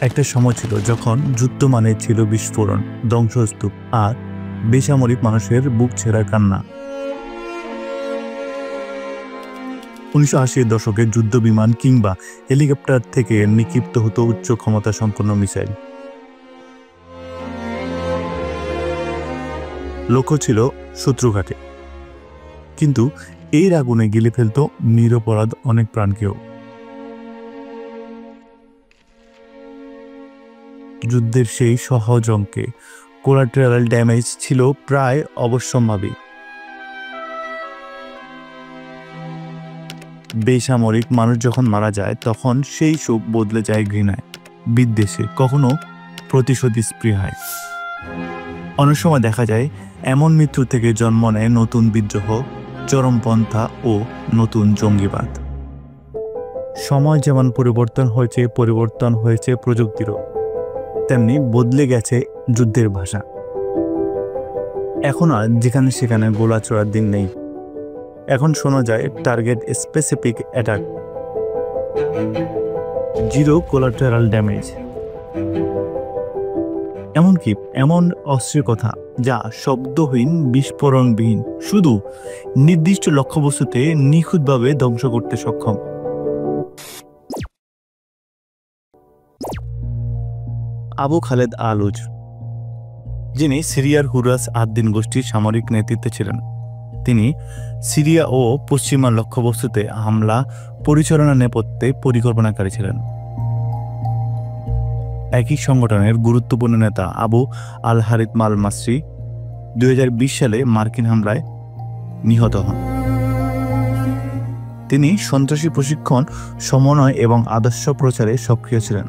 একটা সময় ছিল যখন যুদ্ধ মানে ছিল বিস্ফোরণ, ধ্বংসস্তূপ আর বেসামরিক মানুষের বুক ছেঁড়া কান্না। 1980-এর দশকে যুদ্ধ বিমান কিংবা হেলিকপ্টার থেকে নিক্ষিপ্ত হতো উচ্চ ক্ষমতা সম্পন্ন মিসাইল। লক্ষ্য ছিল শত্রুঘাটে, কিন্তু এর আগুনে গিলে ফেলত নিরপরাধ অনেক প্রাণকেও। যুদ্ধের সেই সহজ অঙ্কে কোলাটেরাল ড্যামেজ ছিল প্রায় অবশ্যম্ভাবী। বেসামরিক মানুষ যখন মারা যায় তখন সেই শোক বদলে যায় ঘৃণায়, বিদ্বেষে, কখনো প্রতিশোধ স্পৃহায়। অনেক সময় দেখা যায় এমন মৃত্যু থেকে জন্ম নেয় নতুন বিদ্রোহ, চরমপন্থা ও নতুন জঙ্গিবাদ। সময় যেমন পরিবর্তন হয়েছে প্রযুক্তিরও, তেমনি বদলে গেছে যুদ্ধের ভাষা। এখন আর যেখানে সেখানে গোলা চড়ার দিন নেই। এখন শোনা যায় target specific attack, zero collateral damage, এমনকি এমন অস্ত্রের কথা যা শব্দহীন, বিস্ফোরণবিহীন, শুধু নির্দিষ্ট লক্ষ্যবস্তুতে নিখুঁতভাবে ধ্বংস করতে সক্ষম। আবু খালেদ আল-উজ, যিনি সিরিয়ার হুরাস আদ-দিন গোষ্ঠীর সামরিক নেতৃত্বে ছিলেন, তিনি সিরিয়া ও পশ্চিমা লক্ষ্যবস্তুতে হামলা পরিচালনা নেপথ্যে পরিকল্পনাকারী ছিলেন। একই সংগঠনের গুরুত্বপূর্ণ নেতা আবু আল-হারিথ মাল-মাসরি 2020 সালে মার্কিন হামলায় নিহত হন। তিনি সন্ত্রাসী প্রশিক্ষণ, সমন্বয় এবং আদর্শ প্রচারে সক্রিয় ছিলেন।